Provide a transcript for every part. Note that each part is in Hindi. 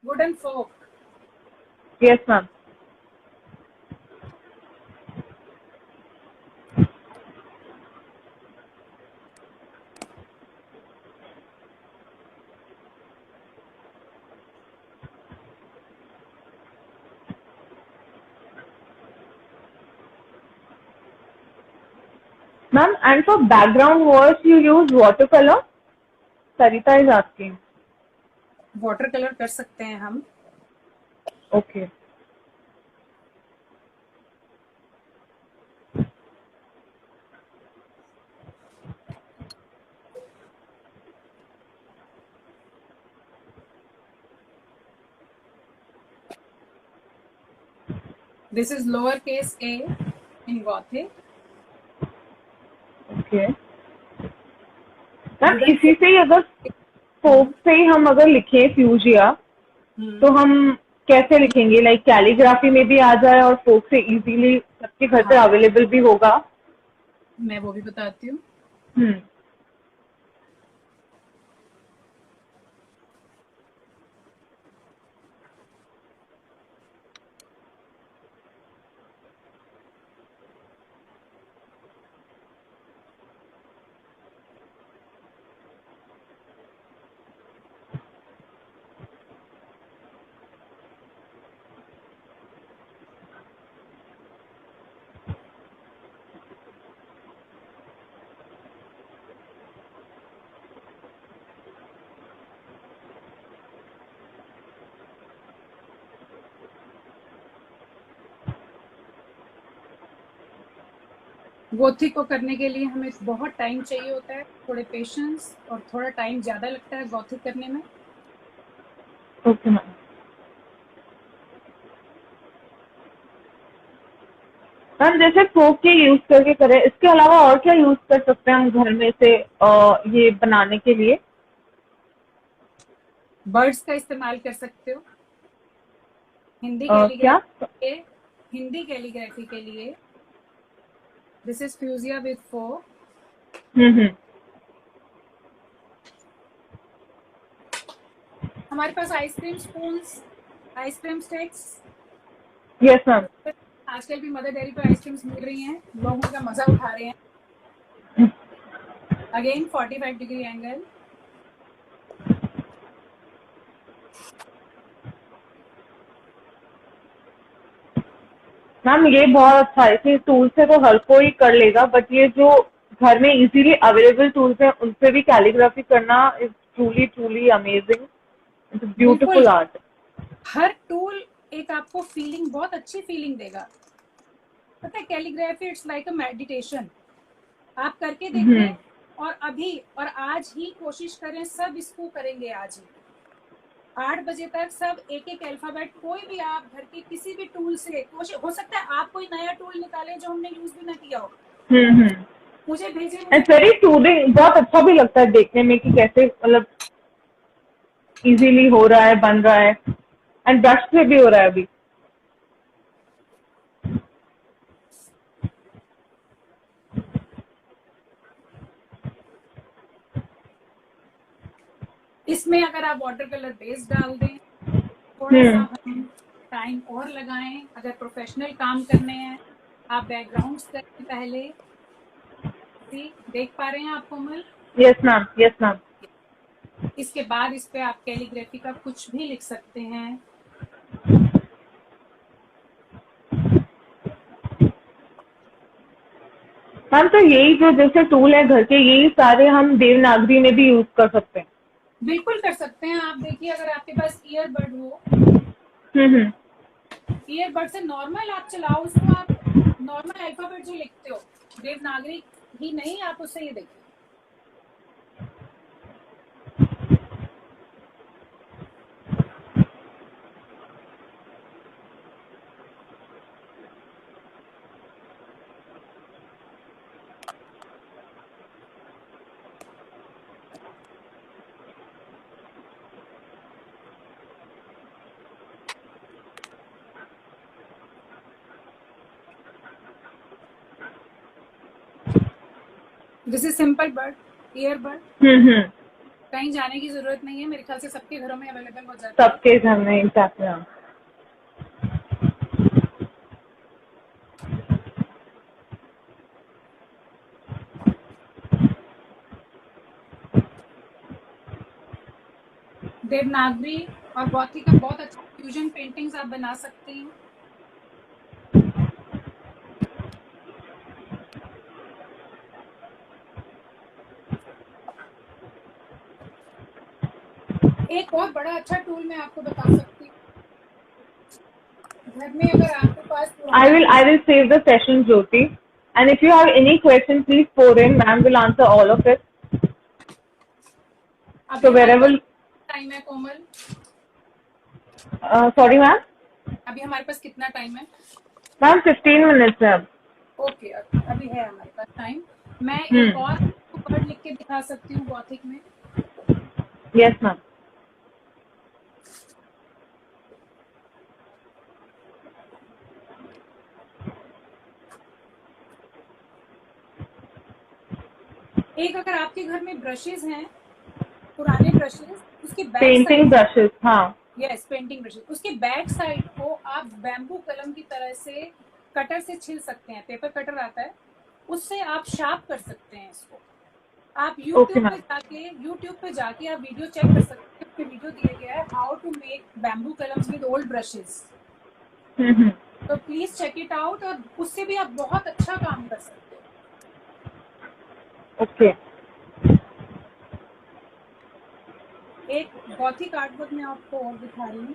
Wooden folk. Yes ma'am. Ma'am, and for background walls, you use watercolor? Sarita is asking. Water colour कर सकते हैं हम। Okay. This is lower case A in Gothic. Okay. Ma'am इसी से ही अगर फोक से ही हम अगर लिखें फ्यूजिया, तो हम कैसे लिखेंगे? लाइक कैलीग्राफी में भी आ जाए और फोक से इजीली सबके घर पे अवेलेबल भी होगा। मैं वो भी बताती हूँ। गोथिक को करने के लिए हमें बहुत टाइम चाहिए होता है, थोड़े पेशेंस और थोड़ा टाइम ज्यादा लगता है गोथिक करने में। Okay ma'am. मैम जैसे फोक के यूज करके करें, इसके अलावा और क्या यूज कर सकते हैं हम घर में से ये बनाने के लिए? बर्ड्स का इस्तेमाल कर सकते हो हिंदी क्या? कैलीग्राफी के लिए। This is fusion with folk. हमारे पास ice cream spoons, ice cream sticks. Yes ma'am. आजकल भी मदर डेयरी पर आइसक्रीम्स मिल रही हैं, लोग उनका मजा उठा रहे हैं। Again 45 degree angle. मैम ये बहुत अच्छा है, इस टूल से तो हर कोई कर लेगा, बट ये जो घर में इजीली अवेलेबल टूल्स हैं उनसे भी कैलीग्राफी करना is truly truly amazing. It's beautiful art. Her tool एक आपको फीलिंग, बहुत अच्छी फीलिंग देगा। पता है calligraphy it's like a meditation. आप करके देखें और अभी और आज ही कोशिश करें, सब इसको करेंगे आज ही 8 बजे तक सब एक एक अल्फाबेट, कोई भी आप घर के किसी भी टूल से कोशिश, हो सकता है आप कोई नया टूल निकालें जो हमने यूज भी ना किया हो, मुझे भेजें। इट्स वेरी सूदिंग, बहुत अच्छा भी लगता है देखने में कि कैसे मतलब इजीली हो रहा है, बन रहा है, एंड ब्रश से भी हो रहा है अभी। इसमें अगर आप वाटर कलर बेस डाल दें, थोड़ा सा हम टाइम और लगाएं, अगर प्रोफेशनल काम करने हैं, आप बैकग्राउंड्स करें पहले। देख पा रहे हैं आप Komal? Yes ma'am, yes ma'am. इसके बाद इस पे आप कैलीग्राफी का कुछ भी लिख सकते हैं। मैम तो यही जो जैसे टूल है घर के, यही सारे हम देवनागरी में भी यूज कर सकते हैं? बिल्कुल कर सकते हैं। आप देखिए, अगर आपके पास ईयरबड हो, ईयरबड से नॉर्मल आप चलाओ उसको, आप नॉर्मल अल्फाबेट जो लिखते हो, देवनागरी ही नहीं, आप उससे ये देखिए। This is simple bird, earbud. कहीं जाने की जरूरत नहीं है, मेरे ख्याल से सबके घरों में अवेलेबल हो जाती है। सबके घर में एग्जैक्टली। देवनागरी और गॉथिक का बहुत अच्छा फ्यूजन पेंटिंग्स आप बना सकती हैं। एक बहुत बड़ा अच्छा टूल मैं आपको बता सकती हूँ, घर में अगर आपके पास I will save the session, Jyoti. And if you have any question, please pour in. Ma'am will answer all of it. अभी So हमारे wherever, पास टाइम है कोमल? sorry ma'am. अभी हमारे पास कितना टाइम है? Ma'am 15 minutes है अब. ओके, अभी है हमारे पास टाइम। मैं एक और वर्ड लिख के दिखा सकती हूँ गॉथिक में। Yes ma'am. एक अगर आपके घर में ब्रशेस हैं, पुराने ब्रशेस, उसके बैक Painting साइड, brushes, हाँ. यस पेंटिंग ब्रशेस, उसके बैक साइड को आप बैम्बू कलम की तरह से कटर से छिल सकते हैं। पेपर कटर आता है, उससे आप शार्प कर सकते हैं इसको। आप Okay यूट्यूब ma'am. पे जाके आप वीडियो चेक कर सकते हैं। उसमें वीडियो दिया गया है हाउ टू मेक बैम्बू कलम्स विद ओल्ड ब्रशेस। तो प्लीज चेक इट आउट, और उससे भी आप बहुत अच्छा काम कर सकते हो। Okay. एक गॉथिक आर्टवर्क में आपको और दिखा रही हूँ।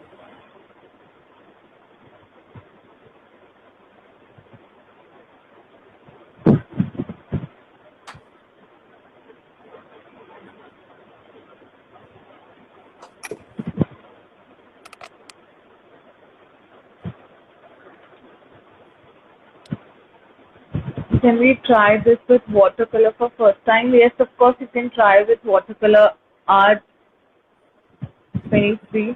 Can we try this with watercolor for first time? Yes, of course you can try with watercolor art 23,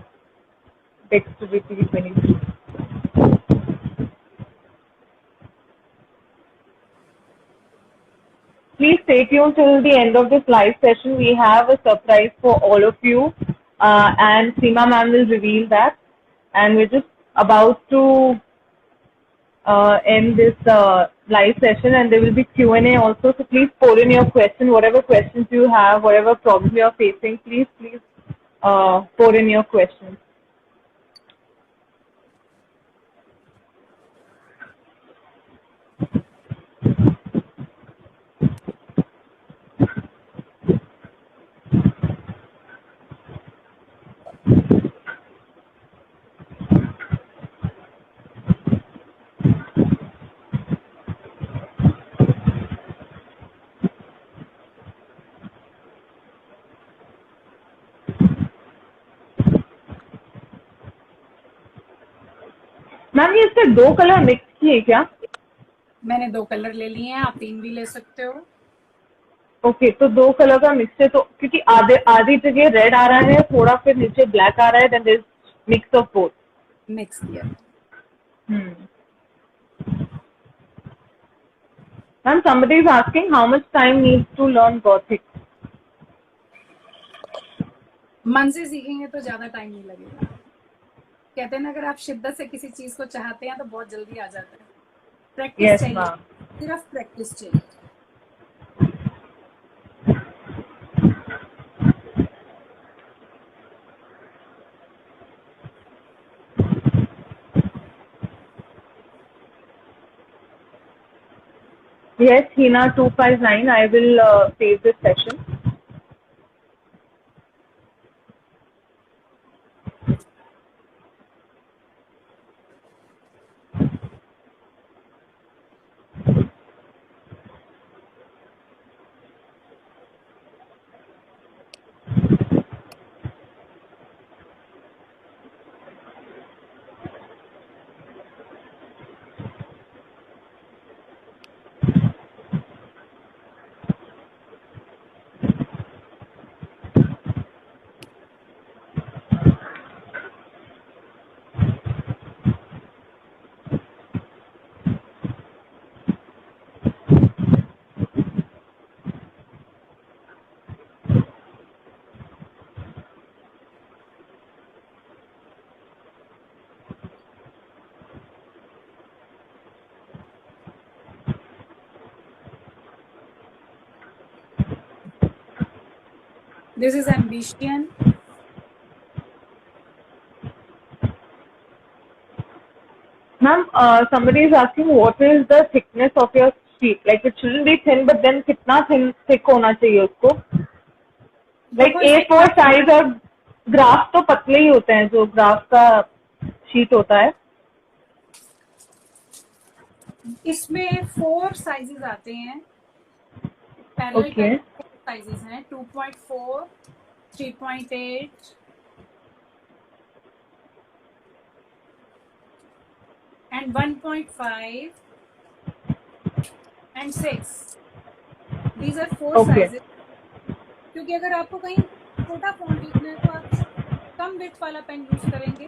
Dexterity 23. Please stay tuned till the end of this live session. We have a surprise for all of you, and Seema ma'am will reveal that. And we're just about to end this live session, and there will be Q&A also. So please pour in your question, whatever questions you have, whatever problem you are facing. Please pour in your questions. Ma'am ये इससे 2 कलर मिक्स किए क्या? मैंने 2 कलर ले लिए हैं, आप 3 भी ले सकते हो। ओके, तो 2 कलर का मिक्स है, तो क्योंकि आधी जगह रेड आ रहा है, थोड़ा फिर नीचे ब्लैक आ रहा है, then there is mix of both. Mix किया। Ma'am, somebody is asking how much time needs to learn Gothic. मन से सीखेंगे तो ज्यादा टाइम नहीं लगेगा। कहते हैं ना, अगर आप शिद्दत से किसी चीज को चाहते हैं तो बहुत जल्दी आ जाता है। प्रैक्टिस Yes चाहिए, ma'am. सिर्फ प्रैक्टिस चाहिए। Yes, Hina 259. I will save this session. This is ambition. Ma'am, somebody is asking what is the thickness of your sheet? Like it shouldn't be thin, but then कितना thick होना चाहिए उसको? Like A4 size और ग्राफ तो पतले ही होते हैं, जो ग्राफ का शीट होता है. इसमें 4 साइजेस आते हैं. Parallel Okay. साइजेस हैं 2.4, 3.8 and 1.5 and 6. These are 4 Okay. sizes. क्योंकि अगर आपको कहीं छोटा फॉन्ट लिखना है तो आप कम विड्थ वाला पेन यूज करेंगे.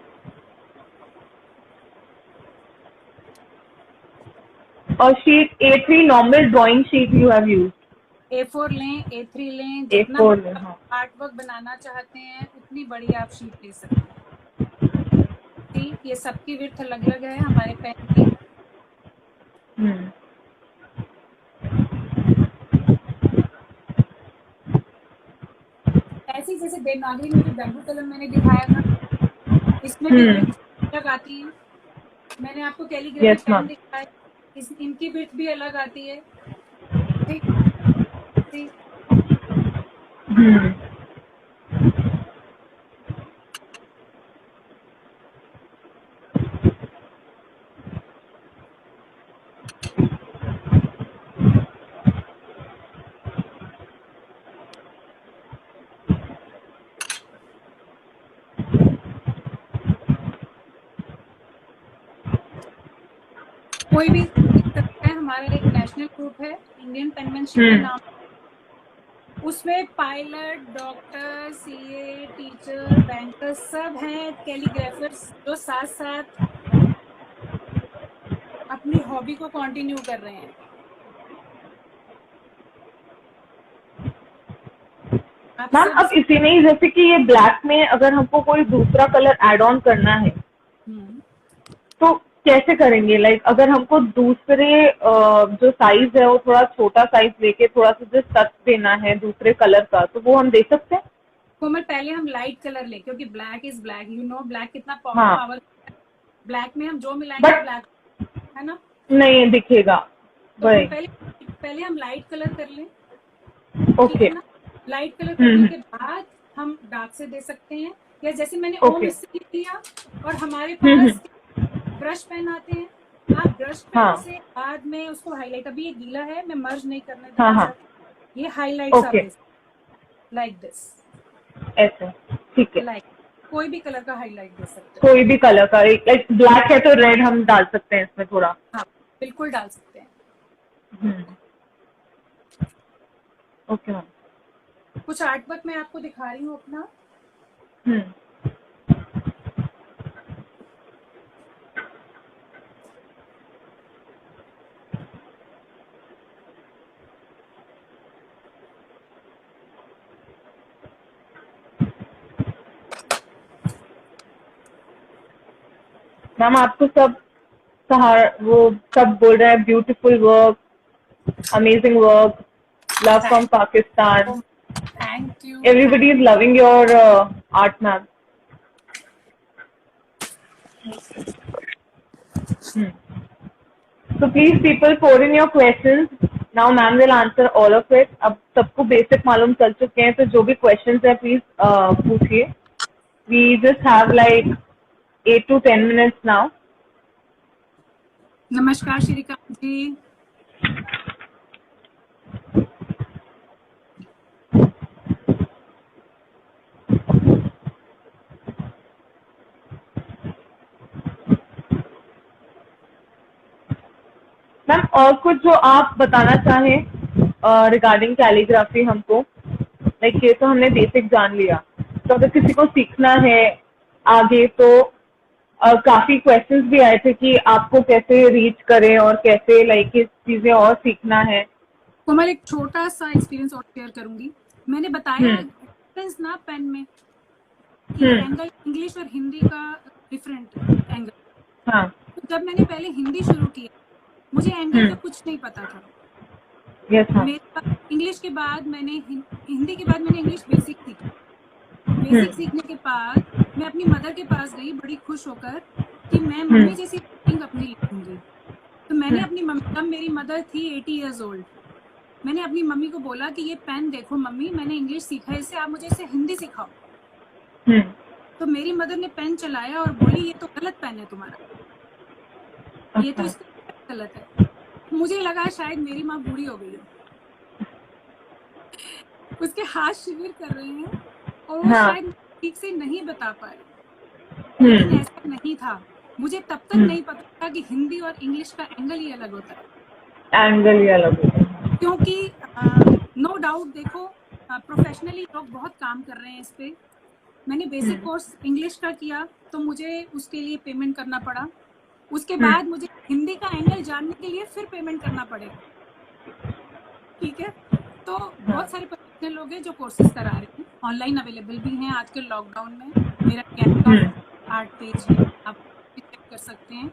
और sheet A3 normal drawing sheet you have used. A4 लें, A3 लें, A4 जितना लें, हाँ. आर्ट वर्क बनाना चाहते हैं उतनी बड़ी आप शीट ले सकते हैं. ठीक, ये सबकी विड्थ अलग अलग है हमारे पेन की. ऐसी जैसे देवनागरी में जो बैम्बू कलम मैंने दिखाया था, इसमें भी विड्थ अलग आती है. मैंने आपको कैलीग्राफी पेन दिखाया, इनकी विड्थ भी अलग आती है. ठीक. कोई भी सकता है. हमारा एक नेशनल ग्रुप है इंडियन पेनमैनशिप के नाम. उसमें pilot, doctor, CA, teacher, banker सब हैं, कैलीग्राफर्स जो साथ साथ अपनी हॉबी को कंटिन्यू कर रहे हैं. मैम अब इसी में ही जैसे कि ये ब्लैक में अगर हमको कोई दूसरा कलर ऐड ऑन करना है तो कैसे करेंगे? लाइक अगर हमको दूसरे जो साइज है वो थोड़ा छोटा साइज लेके थोड़ा सा जो टच देना है दूसरे कलर का, तो वो हम दे सकते हैं? कोमल, पहले हम लाइट कलर ले, क्योंकि black is black. You know black कितना पावर. ब्लैक में हम जो मिलाएंगे ब्लैक है ना, नहीं दिखेगा. तो पहले हम लाइट कलर कर लें. ओके. लाइट कलर करने के बाद हम डार्क से दे सकते हैं. या जैसे मैंने ओम से दिया, और हमारे पास ब्रश पेन आते हैं, आप ब्रश पेन से बाद में उसको हाईलाइट. अभी ये गीला है, मैं मर्ज नहीं करने दूंगा. ये हाईलाइट लाइक दिस, ऐसे. ठीक है. लाइक कोई भी कलर का हाईलाइट दे सकते हैं. कोई भी कलर का, लाइक ब्लैक है तो रेड हम डाल सकते हैं इसमें थोड़ा. हाँ, बिल्कुल डाल सकते हैं. Okay ma'am. कुछ आर्ट वर्क मैं आपको दिखा रही हूँ अपना. मैम आपको सब वो सब बोल रहे हैं beautiful work, amazing work, love from Pakistan. Thank you. Everybody is loving your art, ma'am. So please people pour in your questions. Now ma'am will answer all of it. अब सबको basic मालूम चल चुके हैं, तो जो भी questions है please पूछिए. We just have like 8 to 10 minutes now. नमस्कार श्रीकांत जी. मैम और कुछ जो आप बताना चाहें रिगार्डिंग कैलीग्राफी हमको? लाइक ये तो हमने बेसिक जान लिया, तो अगर किसी को सीखना है आगे तो काफी क्वेश्चंस भी आए थे कि आपको कैसे रीच करें और कैसे लाइक किस चीजें और सीखना है. तो मैं एक छोटा सा एक्सपीरियंस और शेयर करूंगी. मैंने बताया डिफरेंस ना पेन में, एंगल इंग्लिश और हिंदी का डिफरेंट एंगल. हाँ. तो जब मैंने पहले हिंदी शुरू किया, मुझे एंगल का कुछ नहीं पता था. Yes, हाँ. मेरे पास इंग्लिश के बाद मैंने हिंदी के बाद मैंने इंग्लिश बेसिक सीखी। बेसिक सीखने के बाद मैं अपनी मदर के पास गई बड़ी खुश होकर कि मैं मम्मी जैसी राइटिंग अपनी लिखूंगी। तो मैंने अपनी मम्मी, तब मेरी मदर थी 80 years old, मैंने अपनी मम्मी को बोला कि ये पेन देखो मम्मी, मैंने इंग्लिश सीखा है इससे, आप मुझे इसे हिंदी सिखाओ। तो मेरी मदर ने पेन चलाया और बोली ये तो गलत पेन है तुम्हारा, ये तो इसका गलत है। मुझे लगा शायद मेरी माँ बूढ़ी हो गई है, उसके हाथ शिविर कर रहे हैं और वो शायद ठीक से नहीं बता पाए, लेकिन ऐसा नहीं था। मुझे तब तक नहीं पता था कि हिंदी और इंग्लिश का एंगल ही अलग होता है। एंगल ही अलग होता है, क्योंकि नो डाउट देखो प्रोफेशनली लोग बहुत काम कर रहे हैं इस पे। मैंने बेसिक कोर्स इंग्लिश का किया तो मुझे उसके लिए पेमेंट करना पड़ा, उसके बाद मुझे हिंदी का एंगल जानने के लिए फिर पेमेंट करना पड़ेगा, ठीक है। तो बहुत सारे प्रोफेशनल लोग हैं जो कोर्सेज करा रहे हैं, ऑनलाइन अवेलेबल भी हैं आजकल लॉकडाउन में। मेरा कैंपस आर्ट पेज है, आप चेक कर सकते हैं।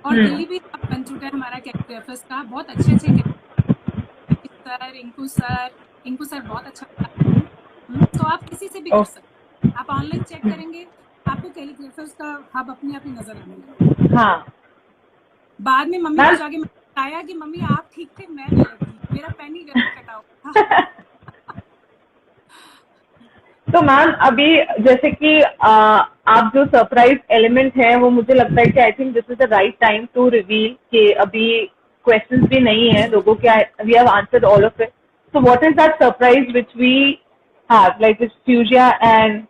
और दिल्ली भी अब बन चुका है हमारा कैलीग्राफर्स का, बहुत अच्छे सर, इंकू सर बहुत अच्छा पढ़ाते हैं। तो आप किसी से भी कर सकते हैं, आप ऑनलाइन चेक करेंगे आपको कैलीग्राफर्स का हब अपने आप ही नजर आने लगेगा। हाँ। बाद में मम्मी को जाके बताया कि मम्मी आप ठीक थे, मैं गलत थी, मेरा पेन ही गलत कटा हुआ था। तो मैम अभी जैसे कि आप जो सरप्राइज एलिमेंट है वो मुझे लगता है कि I think this is the right time to reveal कि अभी क्वेश्चंस भी नहीं है लोगों के, we have answered all of it. So what is that surprise which we have like with Fuzia and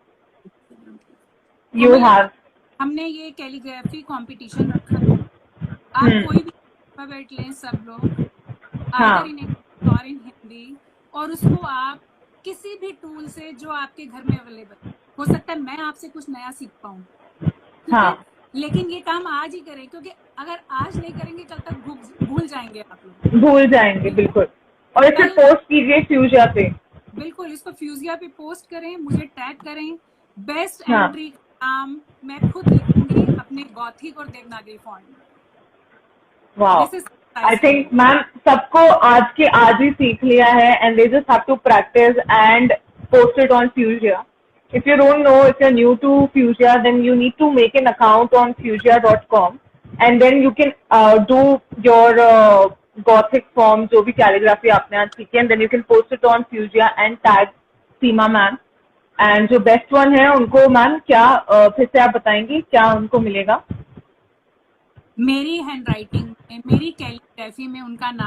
you have? हमने ये कैलीग्राफी कंपटीशन रखा है, आप कोई भी अल्फाबेट लें सब लोग, आइदर इन इंग्लिश और इन हिंदी, और उसको आप किसी भी टूल से जो आपके घर में अवेलेबल हो सकता है, मैं आपसे कुछ नया सीख पाऊँ, ठीक है, लेकिन ये काम आज ही करें, क्योंकि अगर आज नहीं करेंगे कल तक भूल जाएंगे आप लोग, भूल जाएंगे बिल्कुल। और इसे पोस्ट कीजिए फ्यूजिया पे, बिल्कुल इसको फ्यूजिया पे पोस्ट करें, मुझे टैग करें, बेस्ट एंट्री नाम मैं खुद लिखूंगी अपने गॉथिक और देवनागरी फॉन्ट में। वाओ, आई थिंक मैम सबको आज के आज ही सीख लिया है, and they just have to practice and post it on Fuzia. If you don't know, if you're new to Fuchsia, then you need to make an account on fuchsia.com, and then you can do your Gothic form, जो भी calligraphy आपने आज सीखी, and then you can post it on Fuchsia and tag Seema ma'am. And जो बेस्ट वन है उनको मैम क्या फिर से आप बताएंगी क्या उनको मिलेगा? मेरी हैंड राइटिंग में, मेरी कैलीग्राफी में उनका नाम